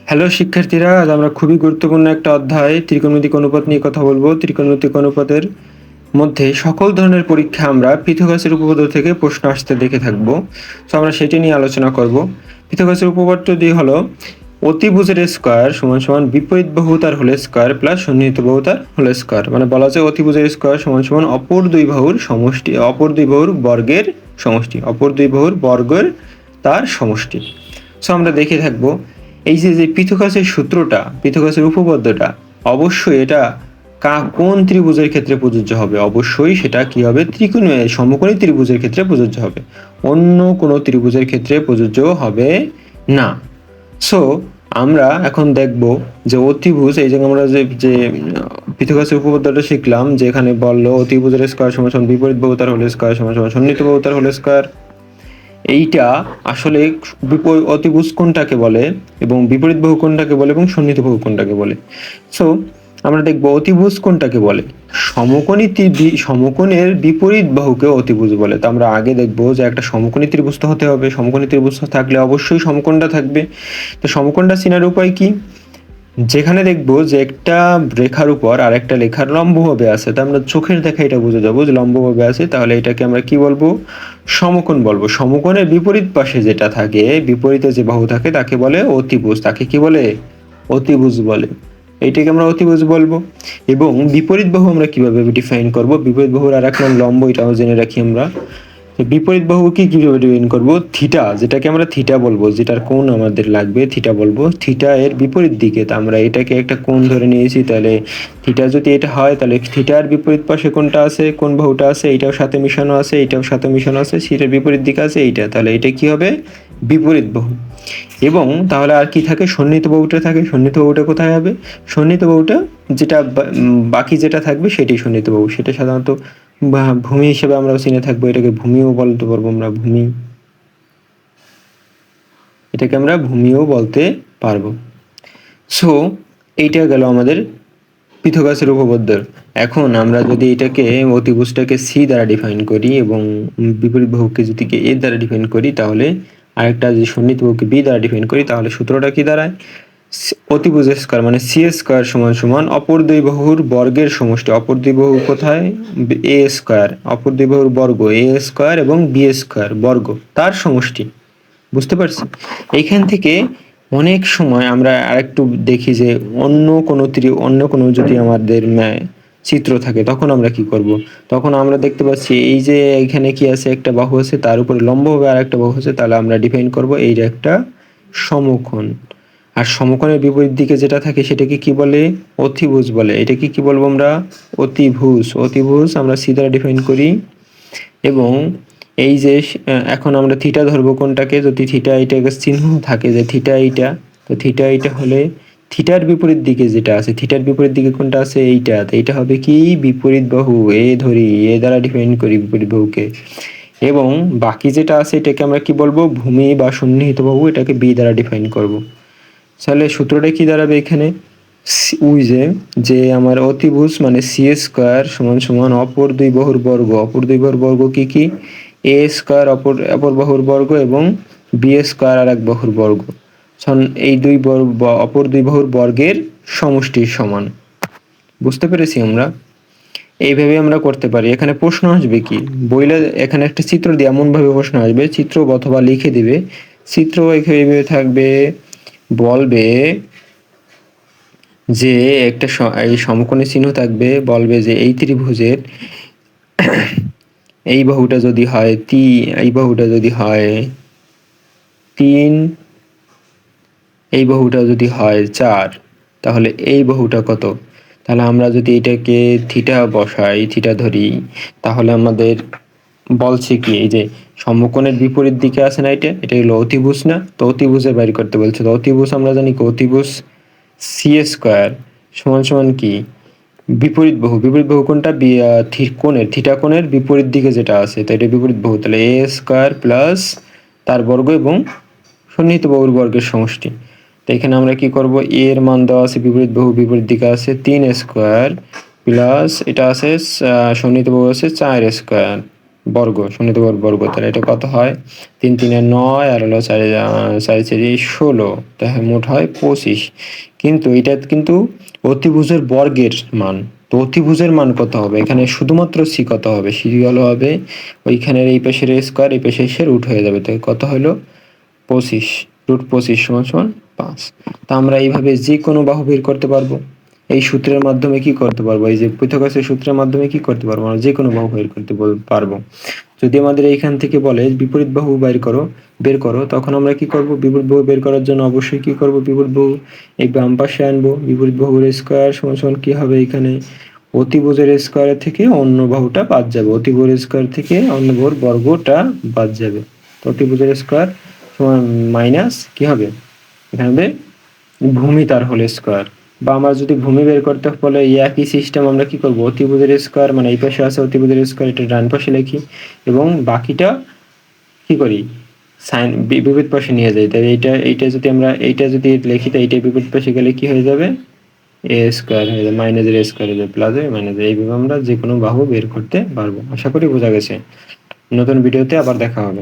Hello শিক্ষার্থীরা, আজ আমরা খুবই গুরুত্বপূর্ণ একটা অধ্যায় ত্রিকোণমিতিক অনুপাত নিয়ে কথা বলবো। ত্রিকোণমিতিক অনুপাতের মধ্যে সকল ধরনের পরীক্ষা আমরা পিথাগোরাসের উপপাদ্য থেকে প্রশ্ন আসতে দেখে থাকবো। তো আমরা সেটি নিয়ে আলোচনা করব। পিথাগোরাসের উপপাদ্যটি হলো অতিভুজের স্কয়ার সমান সমান বিপরীত বাহু তার হোল স্কয়ার প্লাস সন্নিহিত বাহু তার হোল স্কয়ার। মানে বলা যায় অতিভুজের স্কয়ার সমান সমান অপর দুই বাহুর সমষ্টি, অপর দুই বাহুর বর্গের সমষ্টি, অপর দুই বাহুর বর্গের তার সমষ্টি। সো আমরা দেখে থাকবো এই যে পিথাগোরাসের সূত্রটা, পিথাগোরাসের উপপাদ্যটা, অবশ্যই এটা কোন ত্রিভুজের ক্ষেত্রে প্রযোজ্য হবে? অবশ্যই সেটা কি হবে? সমকোণী ত্রিভুজের ক্ষেত্রে প্রযোজ্য হবে, অন্য কোনো ত্রিভুজের ক্ষেত্রে প্রযোজ্য হবে না। সো আমরা এখন দেখব যে অতিভুজ, এই যে আমরা যে পিথাগোরাসের উপপাদ্যটা শিখলাম, যেখানে বললো অতিভুজের স্কয়ার সমান সমান বিপরীত বাহু তার হোল স্কয়ার সমান সমান সন্নিহিত বাহু তার হোল স্কয়ার। এইটা আসলে অতিভুজ কোনটাকে বলে এবং বিপরীত বাহু কোনটাকে বলে এবং সন্নিহিত বাহু কোনটাকে বলে। সো আমরা দেখব অতিভুজ কোনটাকে বলে। সমকোণের বিপরীত বাহুকে অতিভুজ বলে। তো আমরা আগে দেখব যে একটা সমকোণী ত্রিভুজ তো হতে হবে, সমকোণী ত্রিভুজ থাকলে অবশ্যই সমকোণটা থাকবে। তো সমকোণটা চেনার উপায় কি? যেখানে দেখবো যে একটা রেখার উপর আর একটা রেখার লম্বভাবে আছে, তা আমরা চোখের দেখা এটা বুঝে যাবো যে লম্বভাবে আছে, তাহলে এটাকে আমরা কি বলবো? সমকোণ বলবো। সমকোণের বিপরীত পাশে যেটা থাকে, বিপরীতে যে বাহু থাকে তাকে বলে অতিভুজ। তাকে কি বলে? অতিভুজ বলে। এইটাকে আমরা অতিভুজ বলবো। এবং বিপরীত বাহু আমরা কিভাবে ডিফাইন করব? বিপরীত বাহুর আর এক নাম লম্ব, এটাও জেনে রাখি আমরা। বিপরীত বাহুকে কিভাবে ডিফাইন করব? থিটা, যেটাকে আমরা থিটা বলবো, যেটার কোণ আমাদের লাগবে থিটা বলবো। থিটা এর বিপরীত দিকে, তা আমরা এটাকে একটা কোণ ধরে নিয়েছি, তাহলে থিটা যদি এটা হয় তাহলে থিটার বিপরীত পাশে কোনটা আছে, কোন বাহুটা আছে, এইটাও সাথে মিশানো আছে, এইটাও সাথে মিশানো আছে, সেটার বিপরীত দিকে আছে এইটা, তাহলে এটা কি হবে? বিপরীত বাহু। এবং তাহলে আর কি থাকে? সন্নিহিত বাহুটা থাকে। সন্নিহিত বাহুটা কোথায় হবে? সন্নিহিত বাহুটা যেটা বাকি যেটা থাকবে সেটাই সন্নিহিত বাহু। সেটা সাধারণত বা ভূমি হিসেবে আমরা চিনে থাকবো, এটাকে ভূমিও বলতে পারবো আমরা, ভূমি। এটাকে আমরা ভূমিও বলতে পারবো। সো এইটা গেল আমাদের পিথাগোরাসের উপপাদ্য। এখন আমরা যদি এটাকে অতিভুজটাকে সি দ্বারা ডিফাইন করি এবং বিপরীত বাহুকে যদি এ দ্বারা ডিফাইন করি, তাহলে আরেকটা যদি সন্নিহিত বাহুকে বি দ্বারা ডিফাইন করি, তাহলে সূত্রটা কি দাঁড়ায়? অতিভুজ স্কয়ার মানে সি স্কয়ার সমান সমান অপর দুই বাহুর বর্গের সমষ্টি। অপর দুই বাহু কোথায়? এ স্কয়ার, অপর দুই বাহুর বর্গ এ স্কয়ার এবং বি স্কয়ার বর্গ তার সমষ্টি। বুঝতে পারছি? এইখান থেকে অনেক সময় আমরা আরেকটু দেখি যে অন্য কোনো যদি আমাদের চিত্র থাকে, তখন আমরা কি করব? তখন আমরা দেখতে পাচ্ছি এই যে এখানে কি আছে, একটা বাহু আছে, তার উপরে লম্বভাবে আর একটা বাহু আছে, তাহলে আমরা ডিফাইন করব এইটা একটা সমকোণ। আর সমকোণের বিপরীত দিকে যেটা থাকে সেটাকে কি বলে? অতিভুজ বলে। এটাকে কি বলবো আমরা? অতিভুজ। অতিভুজ আমরা সি দ্বারা ডিফাইন করি। এবং এই যে এখন আমরা থিটা ধরবো কোনটাকে, যদি থিটা এইটাকে চিহ্ন থাকে যে থিটা এইটা, তো থিটা এইটা হলে থিটার বিপরীত দিকে যেটা আছে, থিটার বিপরীত দিকে কোনটা আছে? এইটা। তো এইটা হবে কি? বিপরীত বাহু। এ ধরি, এ দ্বারা ডিফাইন করি বিপরীত বাহুকে। এবং বাকি যেটা আছে এটাকে আমরা কি বলবো? ভূমি বা সন্নিহিত বাহু। এটাকে বি দ্বারা ডিফাইন করব। তাহলে সূত্রটা কি দাঁড়াবে এখানে? ওই যে আমার অতিভুজ মানে সি স্কয়ার সমান সমান অপর দুই বাহুর বর্গ। অপর দুই বাহুর বর্গ কি কি? এ স্কয়ার অপর বাহুর বর্গ এবং বি স্কয়ার আর এক বাহুর বর্গ। এই অপর দুই বাহুর বর্গের সমষ্টির সমান। বুঝতে পেরেছি আমরা? এইভাবে আমরা করতে পারি। এখানে প্রশ্ন আসবে কি? বইলে এখানে একটা চিত্র দিয়ে এমন ভাবে প্রশ্ন আসবে, চিত্র অথবা লিখে দিবে। চিত্র এইভাবে থাকবে, বলবে যে একটা এই সমকোণী চিহ্ন থাকবে, বলবে যে এই ত্রিভুজের এই বাহুটা যদি হয় এই বাহুটা যদি হয় 3, এই বাহুটা যদি হয় 4, তাহলে এই বাহুটা কত? তাহলে আমরা যদি এটাকে থিটা বসাই, থিটা ধরি, তাহলে আমাদের বলছে কি, এই যে সমকোণের বিপরীত দিকে আছে না, এটা হলো অতিভুজ না? তো অতিভুজে বাইর করতে বলছে। তো অতিভুজ আমরা জানি কি? অতিভুজ সি স্কয়ার সমান সমান কি? বিপরীত বাহু। বিপরীত বাহু কোনটা? থিটা কোণের বিপরীত দিকে যেটা আছে, তো এটা বিপরীত বাহু। তাহলে এ স্কয়ার প্লাস তার বর্গ এবং সন্নিহিত বাহুর বর্গের সমষ্টি। তো এখানে আমরা কি করব? এ এর মান দেওয়া আছে, বিপরীত বাহু বিপরীত দিকে আছে 3 স্কয়ার প্লাস এটা আছে সন্নিহিত বাহু আছে 4 স্কয়ার বর্গ, শূন্যতে বর্গ, তাহলে এটা কত হয়? 3 3 9 আর হলো 4 4 4 16, তাহলে মোট হয় 25। কিন্তু এটা কিন্তু অতিভুজের বর্গের মান, তো অতিভুজের মান কত হবে? এখানে শুধুমাত্র সি কত হবে? সি হলো হবে ওইখানের এই পাশের স্কোয়ার, এই পাশে এসে রুট হয়ে যাবে, তো কত হলো? 25, রুট 25 সমান সমান 5। তা আমরা এইভাবে যে কোনো বাহু বের করতে পারবো। এই সূত্রের মাধ্যমে কি করতে পারবো? এই যে পিথাগোরাসের সূত্রের মাধ্যমে কি করতে পারবো? আমরা যে কোনো বাহু বের করতে পারবো। যদি আমাদের এইখান থেকে বলে বিপরীত বাহু বের করো, তখন আমরা কি করব? বিপরীত বাহু বের করার জন্য অবশ্যই কি করব? বিপরীত বাহু এই বাম পাশে আনবো। বিপরীত বাহুর স্কোয়ার সমান সমান কি হবে? এখানে অতিভুজের স্কোয়ার থেকে অন্য বাহুটা বাদ যাবে, অতিভুজের স্কোয়ার থেকে অন্য বাহুর বর্গটা বাদ যাবে। তো অতিভুজের স্কোয়ার সমান মাইনাস কি হবে? এখানে হবে ভূমি তার হোল স্কোয়ার। বা আমরা যদি ভূমি বের করতে বলে এই একই সিস্টেম আমরা কি করব? অতিভুজের স্কোয়ার মানে এই পাশে আছে অতিভুজের স্কোয়ার, এটা ডান পাশে লিখি এবং বাকিটা কি করি? সাইন বিপরীত পাশে নিয়ে যাই। তাই এইটা যদি আমরা এইটা যদি লিখি, তো এইটা বিপরীত পাশে গেলে কি হয়ে যাবে? এ স্কোয়ার হয়ে যাবে, মাইনাসের স্কোয়ার হয়ে যাবে, প্লাস মাইনাস। এইভাবে আমরা যে কোনো বাহু বের করতে পারবো। আশা করি বোঝা গেছে। নতুন ভিডিওতে আবার দেখা হবে।